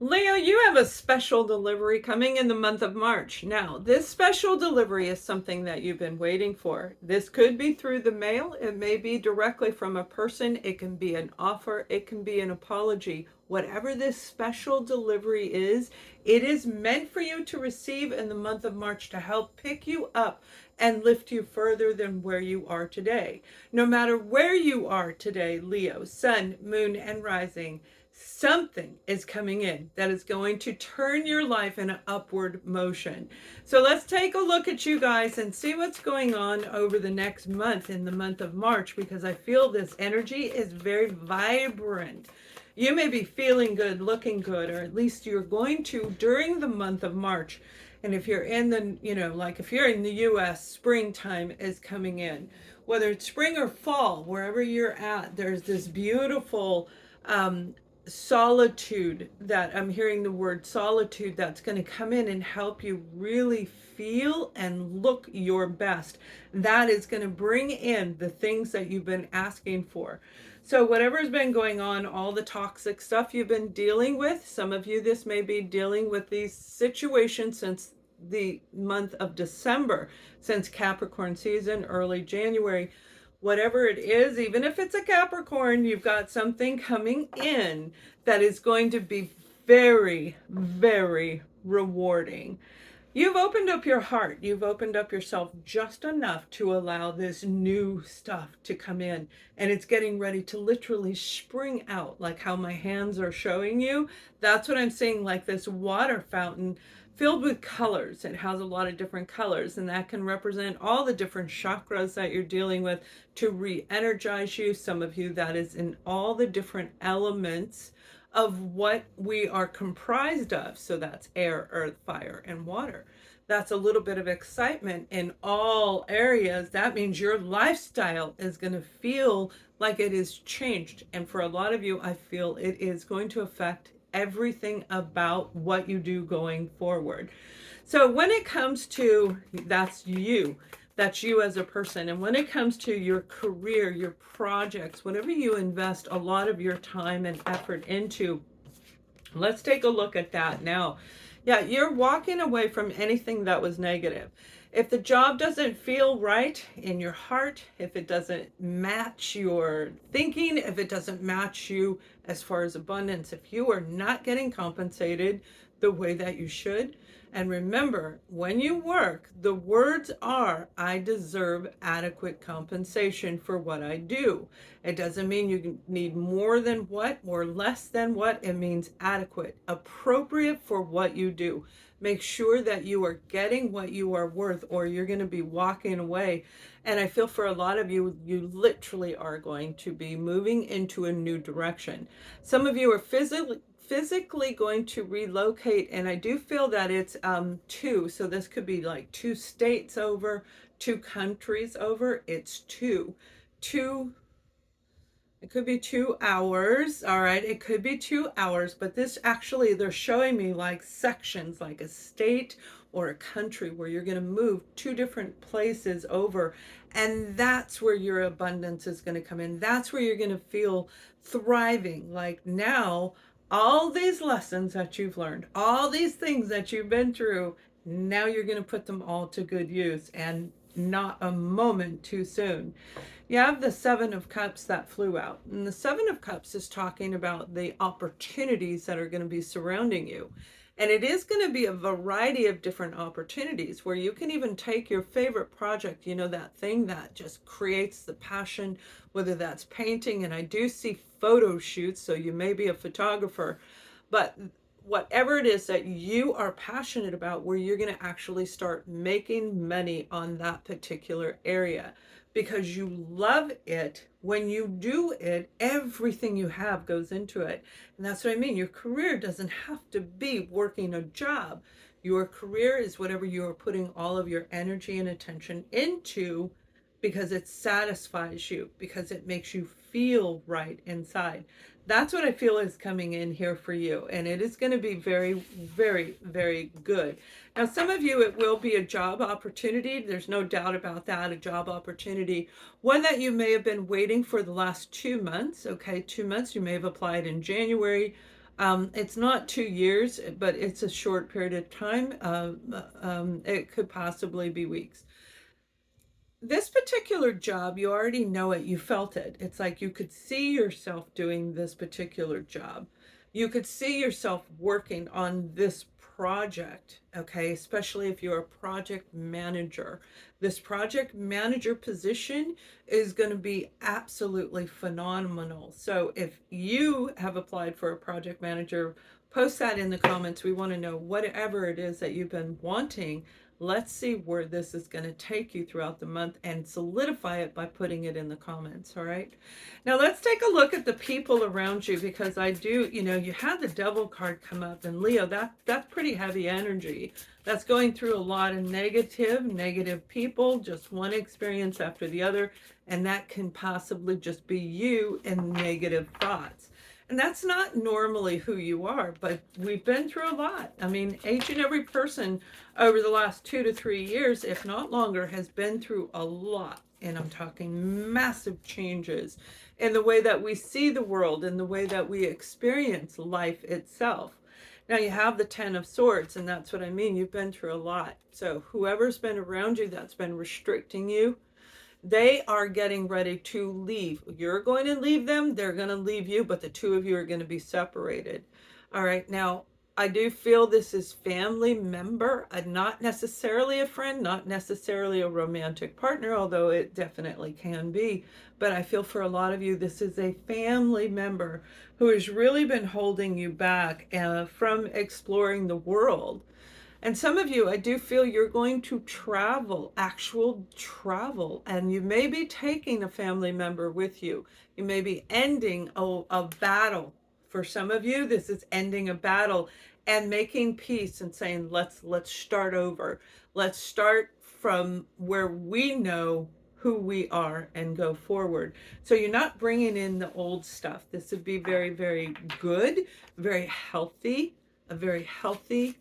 Leo, you have a special delivery coming in the month of March. Now, this special delivery is something that you've been waiting for. This could be through the mail. It may be directly from a person. It can be an offer. It can be an apology. Whatever this special delivery is, it is meant for you to receive in the month of March to help pick you up and lift you further than where you are today. No matter where you are today, Leo, sun, moon, and rising, something is coming in that is going to turn your life in an upward motion. So let's take a look at you guys and see what's going on over the next month, in the month of March, because I feel this energy is very vibrant. You may be feeling good, looking good, or at least you're going to during the month of March. And if you're in the, like if you're in the US, springtime is coming in. Whether it's spring or fall, wherever you're at, there's this beautiful solitude, that I'm hearing the word solitude, that's going to come in and help you really feel and look your best. That is going to bring in the things that you've been asking for. So whatever's been going on, all the toxic stuff you've been dealing with, some of you, this may be dealing with these situations since the month of December, since Capricorn season, early January. Whatever it is, even if it's a Capricorn, you've got something coming in that is going to be very, very rewarding. You've opened up your heart. You've opened up yourself just enough to allow this new stuff to come in. And it's getting ready to literally spring out, like how my hands are showing you. That's what I'm seeing, like this water fountain filled with colors. It has a lot of different colors, and that can represent all the different chakras that you're dealing with to re-energize you. Some of you, that is in all the different elements of what we are comprised of. So that's air, earth, fire, and water. That's a little bit of excitement in all areas. That means your lifestyle is going to feel like it is changed. And for a lot of you, I feel it is going to affect everything about what you do going forward. So when it comes to, that's you as a person. And when it comes to your career, your projects, whatever you invest a lot of your time and effort into, let's take a look at that now. Yeah, you're walking away from anything that was negative. If the job doesn't feel right in your heart, if it doesn't match your thinking, if it doesn't match you as far as abundance, if you are not getting compensated the way that you should. And remember, when you work, the words are, I deserve adequate compensation for what I do. It doesn't mean you need more than what or less than what. It means adequate, appropriate for what you do. Make sure that you are getting what you are worth, or you're going to be walking away. And I feel for a lot of you, you literally are going to be moving into a new direction. Some of you are physically going to relocate, and I do feel that it's two, so this could be like 2 states over, 2 countries over. It's two, it could be 2 hours. All right, it could be 2 hours, but this actually, they're showing me like sections, like a state or a country where you're going to move 2 different places over, and that's where your abundance is going to come in. That's where you're going to feel thriving. Like now, all these lessons that you've learned, all these things that you've been through, now you're going to put them all to good use, and not a moment too soon. You have the 7 of Cups that flew out, and the 7 of Cups is talking about the opportunities that are going to be surrounding you. And it is going to be a variety of different opportunities where you can even take your favorite project, that thing that just creates the passion, whether that's painting, and I do see photo shoots, so you may be a photographer, but whatever it is that you are passionate about, where you're going to actually start making money on that particular area because you love it. When you do it, everything you have goes into it. And that's what I mean. Your career doesn't have to be working a job. Your career is whatever you are putting all of your energy and attention into, because it satisfies you, because it makes you feel right inside. That's what I feel is coming in here for you. And it is going to be very, very, very good. Now, some of you, it will be a job opportunity. There's no doubt about that, a job opportunity. One that you may have been waiting for the last 2 months. Okay, 2 months. You may have applied in January It's not 2 years, but it's a short period of time. It could possibly be weeks. This particular job, you already know it, you felt it. It's like you could see yourself doing this particular job. You could see yourself working on this project, okay? Especially if you're a project manager. This project manager position is going to be absolutely phenomenal. So if you have applied for a project manager, post that in the comments. We want to know whatever it is that you've been wanting. Let's see where this is going to take you throughout the month and solidify it by putting it in the comments. All right. Now let's take a look at the people around you, because I do, you had the Devil card come up, and Leo, that's pretty heavy energy. That's going through a lot of negative people, just one experience after the other, and that can possibly just be you and negative thoughts. And that's not normally who you are, but we've been through a lot. I mean, each and every person over the last 2 to 3 years, if not longer, has been through a lot. And I'm talking massive changes in the way that we see the world, in the way that we experience life itself. Now you have the Ten of Swords, and that's what I mean. You've been through a lot. So whoever's been around you that's been restricting you, they are getting ready to leave. You're going to leave them, they're going to leave you, but the two of you are going to be separated. All right, now I do feel this is family member, not necessarily a friend, not necessarily a romantic partner, although it definitely can be. But I feel for a lot of you, this is a family member who has really been holding you back from exploring the world. And some of you, I do feel you're going to travel, actual travel, and you may be taking a family member with you. You may be ending a battle. For some of you, this is ending a battle and making peace and saying, let's start over. Let's start from where we know who we are and go forward. So you're not bringing in the old stuff. This would be very, very good, very healthy, a very healthy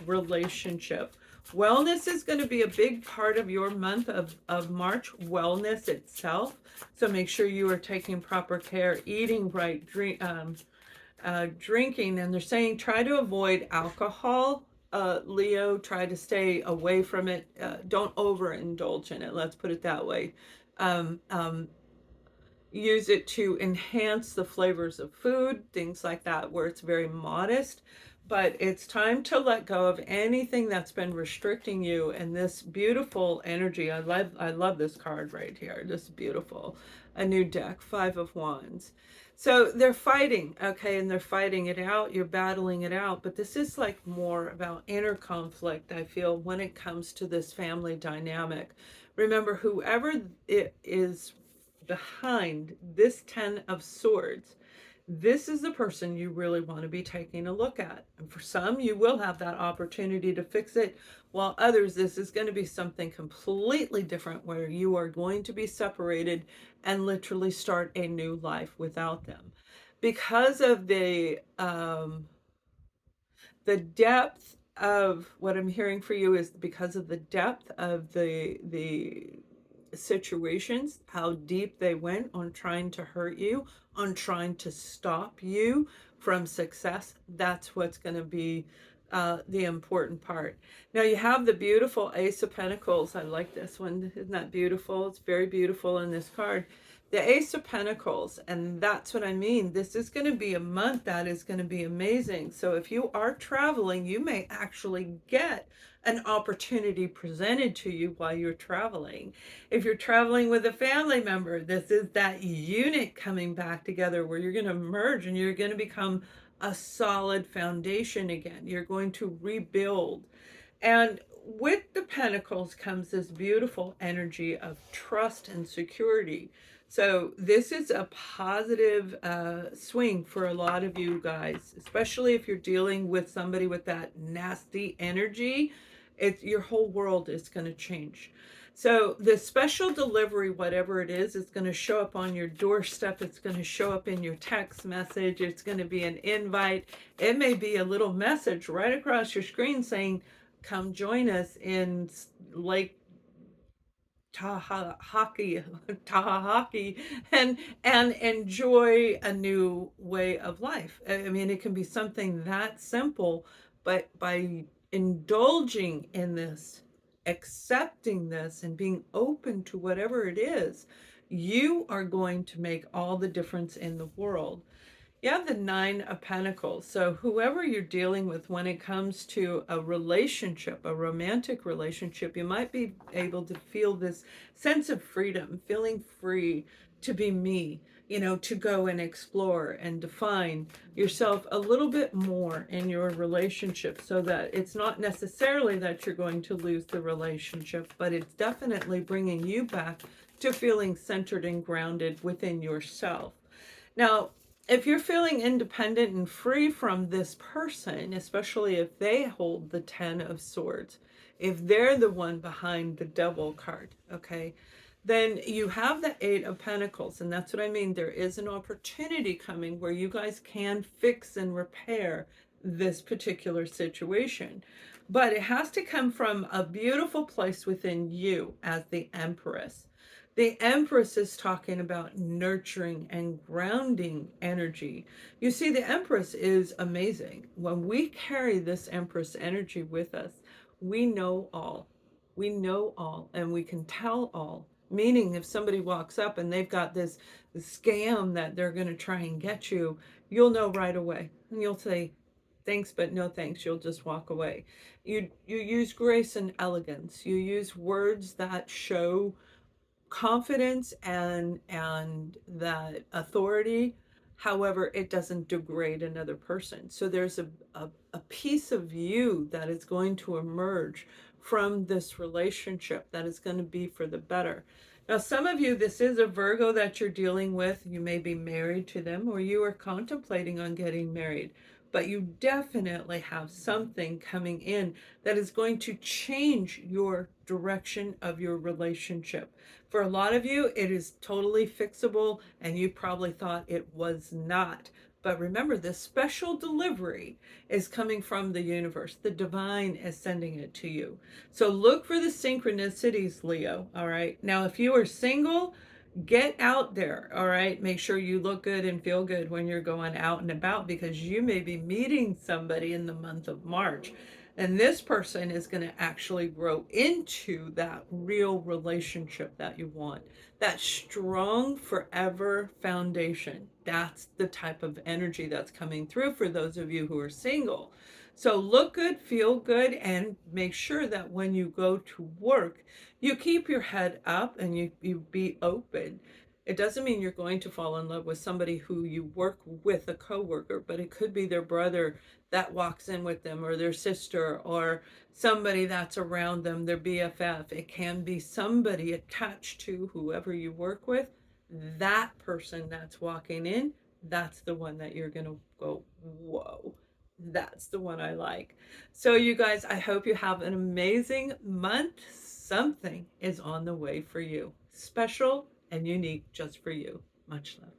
relationship. Wellness is going to be a big part of your month of March, wellness itself. So make sure you are taking proper care, eating right, drinking. And they're saying try to avoid alcohol. Leo, try to stay away from it. Don't overindulge in it. Let's put it that way. Um, um, Use it to enhance the flavors of food, things like that, where it's very modest. But it's time to let go of anything that's been restricting you. And this beautiful energy, I love this card right here. This is beautiful. A new deck, Five of Wands. So they're fighting, okay, and they're fighting it out. You're battling it out. But this is like more about inner conflict, I feel, when it comes to this family dynamic. Remember, whoever it is behind this Ten of Swords, this is the person you really want to be taking a look at. And for some, you will have that opportunity to fix it, while others, this is going to be something completely different where you are going to be separated and literally start a new life without them. Because of the depth of what I'm hearing for you is because of the depth of the situations, how deep they went on trying to hurt you, on trying to stop you from success. That's what's going to be the important part. Now you have the beautiful Ace of Pentacles. I like this one. Isn't that beautiful? It's very beautiful in this card. The Ace of Pentacles, and that's what I mean. This is going to be a month that is going to be amazing. So if you are traveling, you may actually get an opportunity presented to you while you're traveling. If you're traveling with a family member, this is that unit coming back together where you're going to merge and you're going to become a solid foundation again. You're going to rebuild. And with the Pentacles comes this beautiful energy of trust and security. So this is a positive swing for a lot of you guys, especially if you're dealing with somebody with that nasty energy. Your whole world is going to change. So the special delivery, whatever it is going to show up on your doorstep. It's going to show up in your text message. It's going to be an invite. It may be a little message right across your screen saying, come join us in Lake tahaki tahaki and enjoy a new way of life. I mean, it can be something that simple, but by indulging in this, accepting this, and being open to whatever it is, you are going to make all the difference in the world. You have the Nine of Pentacles. So, whoever you're dealing with when it comes to a relationship, a romantic relationship, you might be able to feel this sense of freedom, feeling free to be me, to go and explore and define yourself a little bit more in your relationship, so that it's not necessarily that you're going to lose the relationship, but it's definitely bringing you back to feeling centered and grounded within yourself. Now, if you're feeling independent and free from this person, especially if they hold the Ten of Swords, if they're the one behind the Devil card, okay, then you have the Eight of Pentacles. And that's what I mean. There is an opportunity coming where you guys can fix and repair this particular situation. But it has to come from a beautiful place within you as the Empress. The Empress is talking about nurturing and grounding energy. You see, the Empress is amazing. When we carry this Empress energy with us, we know all. We know all, and we can tell all. Meaning, if somebody walks up and they've got this scam that they're going to try and get you, you'll know right away. And you'll say, thanks, but no thanks. You'll just walk away. You use grace and elegance. You use words that show confidence and that authority. However, it doesn't degrade another person. So there's a piece of you that is going to emerge from this relationship that is going to be for the better. Now, some of you, this is a Virgo that you're dealing with. You may be married to them, or you are contemplating on getting married, but you definitely have something coming in that is going to change your direction of your relationship. For a lot of you, it is totally fixable, and you probably thought it was not. But remember, this special delivery is coming from the universe. The divine is sending it to you. So look for the synchronicities, Leo. All right. Now, if you are single, get out there. All right. Make sure you look good and feel good when you're going out and about, because you may be meeting somebody in the month of March. And this person is going to actually grow into that real relationship that you want. That strong forever foundation. That's the type of energy that's coming through for those of you who are single. So look good, feel good, and make sure that when you go to work, you keep your head up and you be open. It doesn't mean you're going to fall in love with somebody who you work with, a coworker, but it could be their brother that walks in with them, or their sister, or somebody that's around them, their BFF. It can be somebody attached to whoever you work with. That person that's walking in, that's the one that you're going to go, whoa, that's the one I like. So you guys, I hope you have an amazing month. Something is on the way for you, special and unique just for you. Much love.